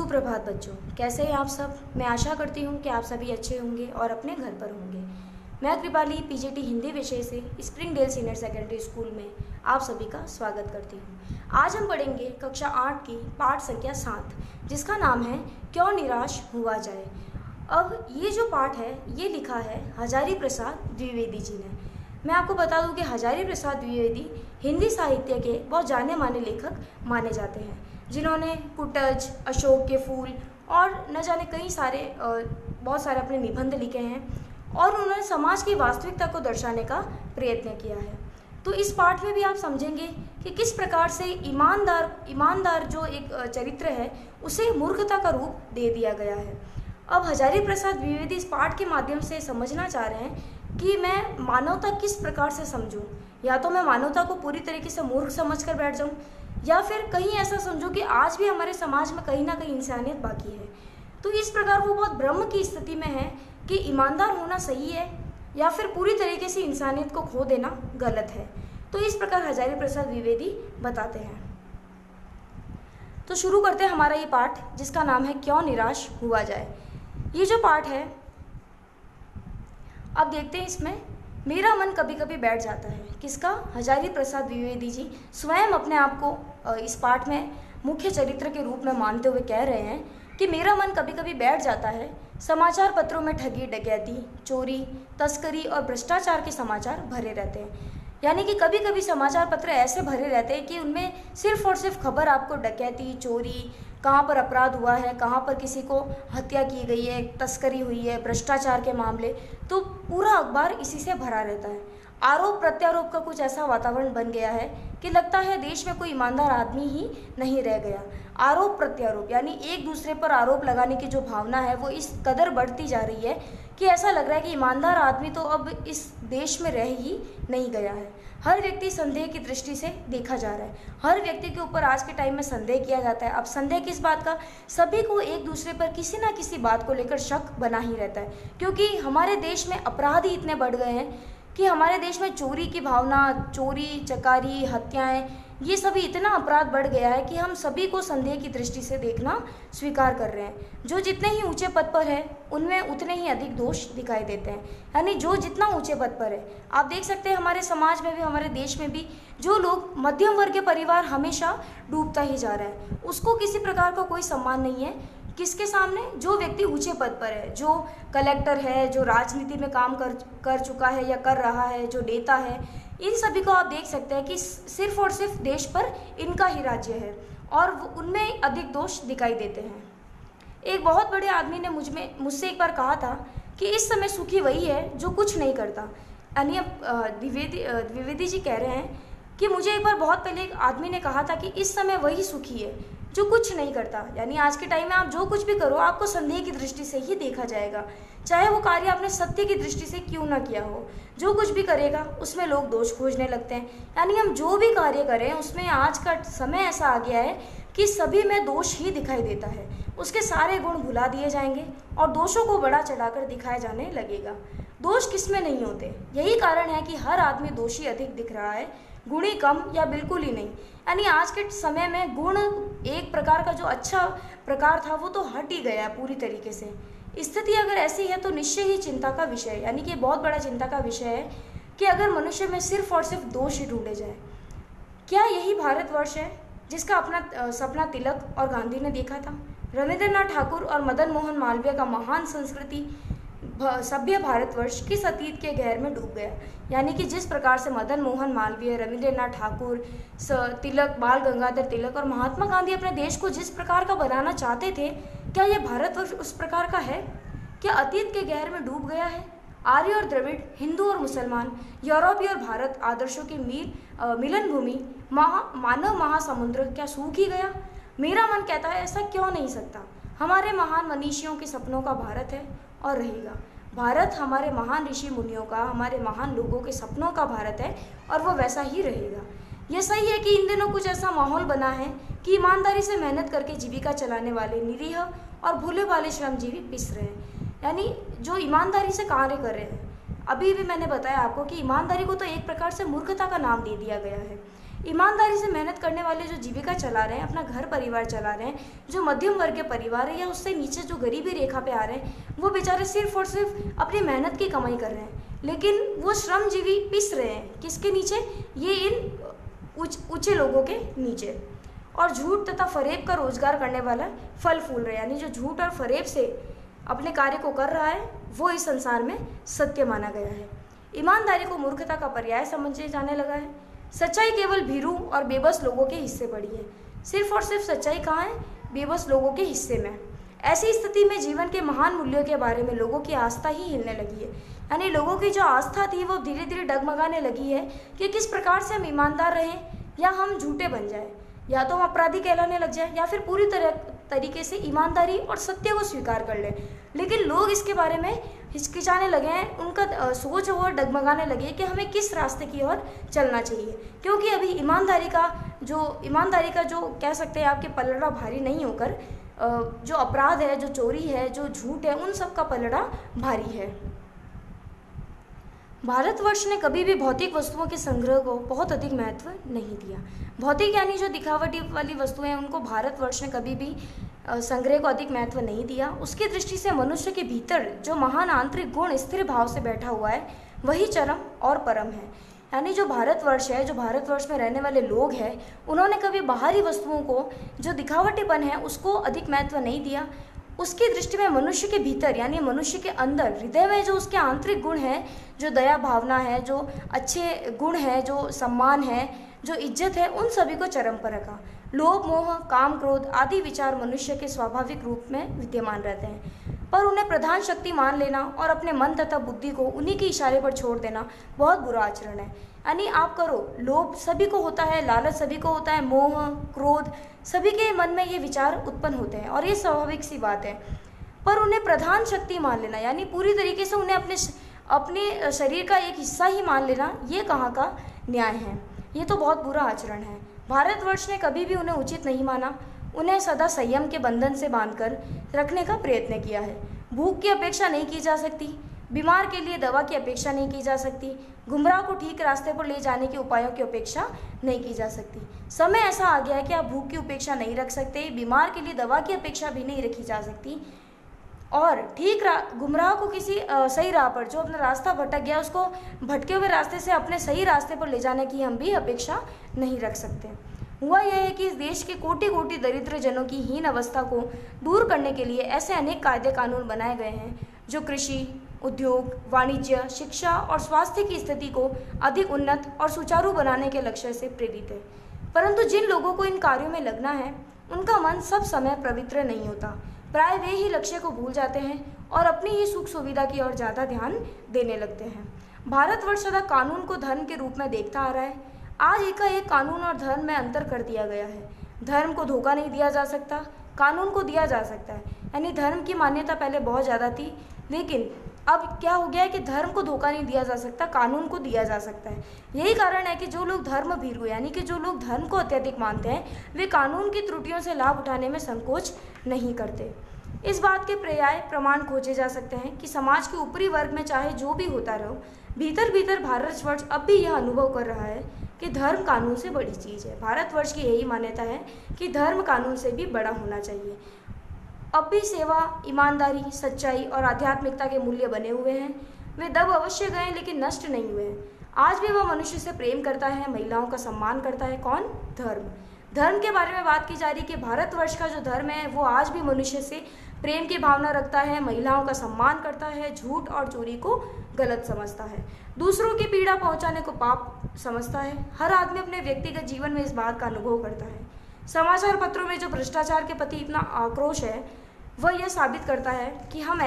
सुप्रभात बच्चों, कैसे हैं आप सब। मैं आशा करती हूँ कि आप सभी अच्छे होंगे और अपने घर पर होंगे। मैं कृपाली पीजीटी हिंदी विषय से स्प्रिंगडेल सीनियर सेकेंडरी स्कूल में आप सभी का स्वागत करती हूँ। आज हम पढ़ेंगे कक्षा 8 की पाठ संख्या 7, जिसका नाम है क्यों निराश हुआ जाए। अब ये जो पाठ है ये लिखा है हजारी प्रसाद द्विवेदी जी ने। मैं आपको बता दूं कि हजारी प्रसाद द्विवेदी हिंदी साहित्य के बहुत जाने माने लेखक माने जाते हैं, जिन्होंने कुटज, अशोक के फूल और न जाने कई सारे बहुत सारे अपने निबंध लिखे हैं और उन्होंने समाज की वास्तविकता को दर्शाने का प्रयत्न किया है। तो इस पाठ में भी आप समझेंगे कि किस प्रकार से ईमानदार जो एक चरित्र है उसे मूर्खता का रूप दे दिया गया है। अब हजारी प्रसाद द्विवेदी इस पाठ के माध्यम से समझना चाह रहे हैं कि मैं मानवता किस प्रकार से समझूं। या तो मैं मानवता को पूरी तरीके से मूर्ख समझकर बैठ जाऊं, या फिर कहीं ऐसा समझूं कि आज भी हमारे समाज में कहीं ना कहीं इंसानियत बाकी है। तो इस प्रकार वो बहुत भ्रम की स्थिति में है कि ईमानदार होना सही है या फिर पूरी तरीके से इंसानियत को खो देना गलत है। तो इस प्रकार हजारी प्रसाद द्विवेदी बताते हैं। तो शुरू करते हैं हमारा ये पाठ, जिसका नाम है क्यों निराश हुआ जाए। ये जो पाठ है अब देखते हैं, इसमें मेरा मन कभी कभी बैठ जाता है। किसका? हजारी प्रसाद द्विवेदी जी स्वयं अपने आप को इस पाठ में मुख्य चरित्र के रूप में मानते हुए कह रहे हैं कि मेरा मन कभी कभी बैठ जाता है। समाचार पत्रों में ठगी, डकैती, चोरी, तस्करी और भ्रष्टाचार के समाचार भरे रहते हैं। यानी कि कभी कभी समाचार पत्र ऐसे भरे रहते हैं कि उनमें सिर्फ और सिर्फ खबर आपको डकैती, चोरी, कहाँ पर अपराध हुआ है, कहाँ पर किसी को हत्या की गई है, तस्करी हुई है, भ्रष्टाचार के मामले, तो पूरा अखबार इसी से भरा रहता है। आरोप प्रत्यारोप का कुछ ऐसा वातावरण बन गया है कि लगता है देश में कोई ईमानदार आदमी ही नहीं रह गया। आरोप प्रत्यारोप यानी एक दूसरे पर आरोप लगाने की जो भावना है वो इस कदर बढ़ती जा रही है कि ऐसा लग रहा है कि ईमानदार आदमी तो अब इस देश में रह ही नहीं गया है। हर व्यक्ति संदेह की दृष्टि से देखा जा रहा है। हर व्यक्ति के ऊपर आज के टाइम में संदेह किया जाता है। अब संदेह किस बात का? सभी को एक दूसरे पर किसी ना किसी बात को लेकर शक बना ही रहता है, क्योंकि हमारे देश में अपराध ही इतने बढ़ गए हैं कि हमारे देश में चोरी की भावना, चोरी, चकारी, हत्याएं, ये सभी इतना अपराध बढ़ गया है कि हम सभी को संदेह की दृष्टि से देखना स्वीकार कर रहे हैं। जो जितने ही ऊंचे पद पर है उनमें उतने ही अधिक दोष दिखाई देते हैं। यानी जो जितना ऊंचे पद पर है, आप देख सकते हैं हमारे समाज में भी, हमारे देश में भी जो लोग मध्यम वर्ग के परिवार हमेशा डूबता ही जा रहा है, उसको किसी प्रकार का कोई सम्मान नहीं है। किसके सामने? जो व्यक्ति ऊंचे पद पर है, जो कलेक्टर है, जो राजनीति में काम कर चुका है या कर रहा है, जो नेता है, इन सभी को आप देख सकते हैं कि सिर्फ और सिर्फ देश पर इनका ही राज्य है और उनमें अधिक दोष दिखाई देते हैं। एक बहुत बड़े आदमी ने मुझसे एक बार कहा था कि इस समय सुखी वही है जो कुछ नहीं करता। यानी द्विवेदी जी कह रहे हैं कि मुझे एक बार बहुत पहले एक आदमी ने कहा था कि इस समय वही सुखी है जो कुछ नहीं करता। यानी आज के टाइम में आप जो कुछ भी करो आपको संदेह की दृष्टि से ही देखा जाएगा, चाहे वो कार्य आपने सत्य की दृष्टि से क्यों ना किया हो। जो कुछ भी करेगा उसमें लोग दोष खोजने लगते हैं। यानी हम जो भी कार्य करें उसमें आज का समय ऐसा आ गया है कि सभी में दोष ही दिखाई देता है। उसके सारे गुण भुला दिए जाएंगे और दोषों को बड़ा चढ़ाकर दिखाया जाने लगेगा। दोष किसमें नहीं होते, यही कारण है कि हर आदमी दोषी अधिक दिख रहा है, गुणी कम या बिल्कुल ही नहीं। यानी आज के समय में गुण एक प्रकार का जो अच्छा प्रकार था वो तो हट ही गया है पूरी तरीके से। स्थिति अगर ऐसी है तो निश्चय ही चिंता का विषय है। यानी कि बहुत बड़ा चिंता का विषय है कि अगर मनुष्य में सिर्फ और सिर्फ दोष ही ढूंढे जाए। क्या यही भारतवर्ष है जिसका अपना सपना तिलक और गांधी ने देखा था? रविंद्रनाथ ठाकुर और मदन मोहन मालवीय का महान संस्कृति सभ्य भारतवर्ष किस अतीत के गहर में डूब गया। यानी कि जिस प्रकार से मदन मोहन मालवीय, रविंद्रनाथ ठाकुर, तिलक, बाल गंगाधर तिलक और महात्मा गांधी अपने देश को जिस प्रकार का बनाना चाहते थे, क्या यह भारतवर्ष उस प्रकार का है? क्या अतीत के गहर में डूब गया है? आर्य और द्रविड़, हिंदू और मुसलमान, यूरोपीय और भारत आदर्शों की मिलन भूमि, मानव महासमुद्र क्या सूख ही गया? मेरा मन कहता है ऐसा क्यों नहीं सकता। हमारे महान मनीषियों के सपनों का भारत है और रहेगा। भारत हमारे महान ऋषि मुनियों का, हमारे महान लोगों के सपनों का भारत है और वो वैसा ही रहेगा। यह सही है कि इन दिनों कुछ ऐसा माहौल बना है कि ईमानदारी से मेहनत करके जीविका चलाने वाले निरीह और भोले भाले श्रमजीवी पिस रहे हैं। यानी जो ईमानदारी से कार्य कर रहे हैं, अभी भी मैंने बताया आपको कि ईमानदारी को तो एक प्रकार से मूर्खता का नाम दे दिया गया है। ईमानदारी से मेहनत करने वाले जो जीविका चला रहे हैं, अपना घर परिवार चला रहे हैं, जो मध्यम वर्ग के परिवार है या उससे नीचे जो गरीबी रेखा पे आ रहे हैं, वो बेचारे सिर्फ और सिर्फ अपनी मेहनत की कमाई कर रहे हैं, लेकिन वो श्रमजीवी पिस रहे हैं किसके नीचे? ये इन ऊंचे लोगों के नीचे। और झूठ तथा फरेब का रोजगार करने वाला फल फूल रहा है, यानी जो झूठ और फरेब से अपने कार्य को कर रहा है वो इस संसार में सत्य माना गया है। ईमानदारी को मूर्खता का पर्याय समझे जाने लगा है। सच्चाई केवल भीरू और बेबस लोगों के हिस्से पड़ी है। सिर्फ और सिर्फ सच्चाई कहाँ है? बेबस लोगों के हिस्से में। ऐसी स्थिति में जीवन के महान मूल्यों के बारे में लोगों की आस्था ही हिलने लगी है, यानी लोगों की जो आस्था थी वो धीरे धीरे डगमगाने लगी है कि किस प्रकार से हम ईमानदार रहें या हम झूठे बन जाए, या तो हम अपराधी कहलाने लग जाए या फिर पूरी तरीके से ईमानदारी और सत्य को स्वीकार कर लें। लेकिन लोग इसके बारे में हिचकिचाने लगे हैं, उनका सोच और डगमगाने लगे कि हमें किस रास्ते की ओर चलना चाहिए, क्योंकि अभी ईमानदारी का जो कह सकते हैं आपके पलड़ा भारी नहीं होकर जो अपराध है, जो चोरी है, जो झूठ है, उन सब का पलड़ा भारी है। भारतवर्ष ने कभी भी भौतिक वस्तुओं के संग्रह को बहुत अधिक महत्व नहीं दिया। भौतिक यानी जो दिखावटी वाली वस्तुएं हैं उनको भारतवर्ष ने कभी भी संग्रह को अधिक महत्व नहीं दिया। उसकी दृष्टि से मनुष्य के भीतर जो महान आंतरिक गुण स्थिर भाव से बैठा हुआ है वही चरम और परम है। यानी जो भारतवर्ष है, जो भारतवर्ष में रहने वाले लोग हैं, उन्होंने कभी बाहरी वस्तुओं को, जो दिखावटीपन है, उसको अधिक महत्व नहीं दिया। उसकी दृष्टि में मनुष्य के भीतर यानी मनुष्य के अंदर हृदय में जो उसके आंतरिक गुण है, जो दया भावना है, जो अच्छे गुण है, जो सम्मान है, जो इज्जत है, उन सभी को चरम पर रखा। लोभ, मोह, काम, क्रोध आदि विचार मनुष्य के स्वाभाविक रूप में विद्यमान रहते हैं, पर उन्हें प्रधान शक्ति मान लेना और अपने मन तथा बुद्धि को उन्हीं के इशारे पर छोड़ देना बहुत बुरा आचरण है। यानी आप करो, लोभ सभी को होता है, लालच सभी को होता है, मोह, क्रोध सभी के मन में ये विचार उत्पन्न होते हैं और ये स्वाभाविक सी बात है, पर उन्हें प्रधान शक्ति मान लेना यानी पूरी तरीके से उन्हें अपने शरीर का एक हिस्सा ही मान लेना, ये कहाँ का न्याय है? ये तो बहुत बुरा आचरण है। भारतवर्ष ने कभी भी उन्हें उचित नहीं माना, उन्हें सदा संयम के बंधन से बांधकर रखने का प्रयत्न किया है। भूख की अपेक्षा नहीं की जा सकती, बीमार के लिए दवा की अपेक्षा नहीं की जा सकती, गुमराह को ठीक रास्ते पर ले जाने के उपायों की अपेक्षा नहीं की जा सकती। समय ऐसा आ गया है कि आप भूख की उपेक्षा नहीं रख सकते, बीमार के लिए दवा की अपेक्षा भी नहीं रखी जा सकती, और गुमराह को किसी सही राह पर, जो अपना रास्ता भटक गया, उसको भटके हुए रास्ते से अपने सही रास्ते पर ले जाने की हम भी अपेक्षा नहीं रख सकते। हुआ यह है कि इस देश के कोटि कोटि दरिद्र जनों की हीन अवस्था को दूर करने के लिए ऐसे अनेक कायदे कानून बनाए गए हैं जो कृषि, उद्योग, वाणिज्य, शिक्षा और स्वास्थ्य की स्थिति को अधिक उन्नत और सुचारू बनाने के लक्ष्य से प्रेरित है। परंतु जिन लोगों को इन कार्यों में लगना है उनका मन सब समय पवित्र नहीं होता। प्राय वे ही लक्ष्य को भूल जाते हैं और अपनी ही सुख सुविधा की ओर ज़्यादा ध्यान देने लगते हैं। भारतवर्ष सदा कानून को धर्म के रूप में देखता आ रहा है। आज एकाएक कानून और धर्म में अंतर कर दिया गया है। धर्म को धोखा नहीं दिया जा सकता, कानून को दिया जा सकता है। यानी धर्म की मान्यता पहले बहुत ज़्यादा थी, लेकिन अब क्या हो गया है कि धर्म को धोखा नहीं दिया जा सकता, कानून को दिया जा सकता है। यही कारण है कि जो लोग धर्म भीरू यानी कि जो लोग धर्म को अत्यधिक मानते हैं, वे कानून की त्रुटियों से लाभ उठाने में संकोच नहीं करते। इस बात के पर्याय प्रमाण खोजे जा सकते हैं कि समाज के ऊपरी वर्ग में चाहे जो भी होता रहो, भीतर भीतर भारतवर्ष अब भी यह अनुभव कर रहा है कि धर्म कानून से बड़ी चीज़ है। भारतवर्ष की यही मान्यता है कि धर्म कानून से भी बड़ा होना चाहिए। अब भी सेवा, ईमानदारी, सच्चाई और आध्यात्मिकता के मूल्य बने हुए हैं। वे दब अवश्य गए लेकिन नष्ट नहीं हुए हैं। आज भी वह मनुष्य से प्रेम करता है, महिलाओं का सम्मान करता है। कौन? धर्म। धर्म के बारे में बात की जा रही कि भारतवर्ष का जो धर्म है वो आज भी मनुष्य से प्रेम की भावना रखता है, महिलाओं का सम्मान करता है, झूठ और चोरी को गलत समझता है, दूसरों की पीड़ा पहुंचाने को पाप समझता है। हर आदमी अपने व्यक्तिगत जीवन में इस बात का अनुभव करता है। समाचार पत्रों में जो भ्रष्टाचार के प्रति इतना आक्रोश है वह यह साबित करता है कि हम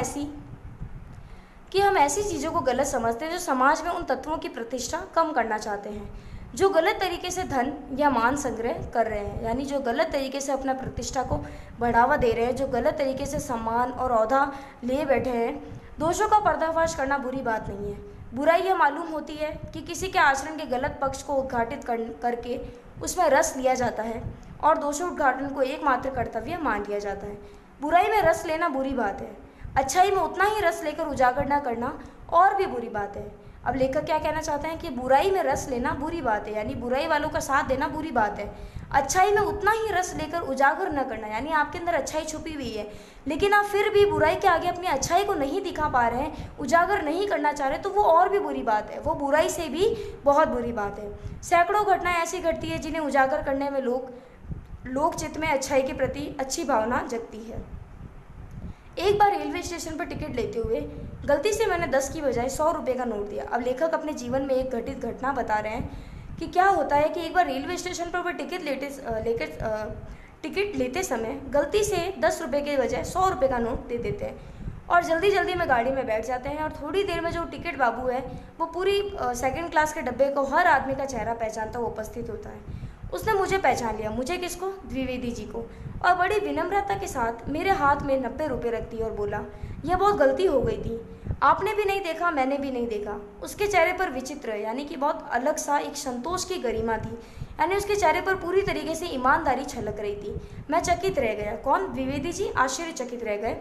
ऐसी चीज़ों को गलत समझते हैं जो समाज में उन तत्वों की प्रतिष्ठा कम करना चाहते हैं, जो गलत तरीके से धन या मान संग्रह कर रहे हैं, यानी जो गलत तरीके से अपना प्रतिष्ठा को बढ़ावा दे रहे हैं, जो गलत तरीके से सम्मान और औहदा लिए बैठे हैं। दोषों का पर्दाफाश करना बुरी बात नहीं है। बुराई यह मालूम होती है कि किसी के आचरण के गलत पक्ष को उद्घाटित करके उसमें रस लिया जाता है और दोषोद्घाटन को एकमात्र कर्तव्य मान लिया जाता है। बुराई में रस लेना बुरी बात है, अच्छाई में उतना ही रस लेकर उजागर न करना और भी बुरी बात है। अब लेखक क्या कहना चाहते हैं कि बुराई में रस लेना बुरी बात है, यानी बुराई वालों का साथ देना बुरी बात है। अच्छाई में उतना ही रस लेकर उजागर न करना, यानी आपके अंदर अच्छाई छुपी हुई है लेकिन आप फिर भी बुराई के आगे अपनी अच्छाई को नहीं दिखा पा रहे हैं, उजागर नहीं करना चाह रहे, तो वो और भी बुरी बात है, वो बुराई से भी बहुत बुरी बात है। सैकड़ों घटनाएं ऐसी घटती है जिन्हें उजागर करने में लोक चित्त में अच्छाई के प्रति अच्छी भावना जगती है। एक बार रेलवे स्टेशन पर टिकट लेते हुए गलती से मैंने 10 की बजाय 100 रुपये का नोट दिया। अब लेखक अपने जीवन में एक घटित घटना बता रहे हैं कि क्या होता है कि एक बार रेलवे स्टेशन पर वह टिकट लेते समय गलती से 10 रुपये के बजाय 100 रुपये का नोट दे देते हैं और जल्दी जल्दी में गाड़ी में बैठ जाते हैं। और थोड़ी देर में जो टिकट बाबू है वो पूरी सेकंड क्लास के डब्बे को हर आदमी का चेहरा पहचानता हुआ उपस्थित होता है। उसने मुझे पहचान लिया। मुझे किसको? द्विवेदी जी को। और बड़ी विनम्रता के साथ मेरे हाथ में 90 रुपये रख दिए और बोला, यह बहुत गलती हो गई थी, आपने भी नहीं देखा, मैंने भी नहीं देखा। उसके चेहरे पर विचित्र, यानी कि बहुत अलग सा एक संतोष की गरिमा थी, यानी उसके चेहरे पर पूरी तरीके से ईमानदारी छलक रही थी। मैं चकित रह गया। कौन? द्विवेदी जी आश्चर्यचकित रह गए।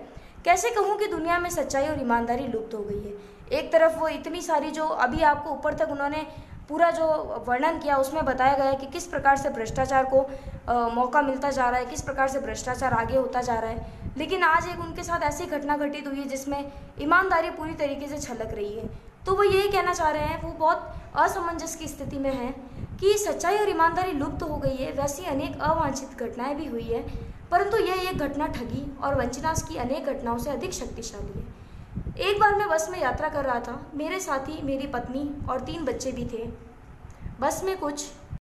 कैसे कहूँ कि दुनिया में सच्चाई और ईमानदारी लुप्त हो गई है। एक तरफ वो इतनी सारी जो अभी आपको ऊपर तक उन्होंने पूरा जो वर्णन किया उसमें बताया गया है कि किस प्रकार से भ्रष्टाचार को मौका मिलता जा रहा है, किस प्रकार से भ्रष्टाचार आगे होता जा रहा है, लेकिन आज एक उनके साथ ऐसी घटना घटित हुई है जिसमें ईमानदारी पूरी तरीके से छलक रही है। तो वो यही कहना चाह रहे हैं, वो बहुत असमंजस की स्थिति में हैं कि सच्चाई और ईमानदारी लुप्त हो गई है। वैसी अनेक अवांछित घटनाएं भी हुई है, परंतु यह एक घटना ठगी और वंचना की अनेक घटनाओं से अधिक शक्तिशाली है। एक बार मैं बस में यात्रा कर रहा था। मेरे साथी, मेरी पत्नी और 3 बच्चे भी थे। बस में कुछ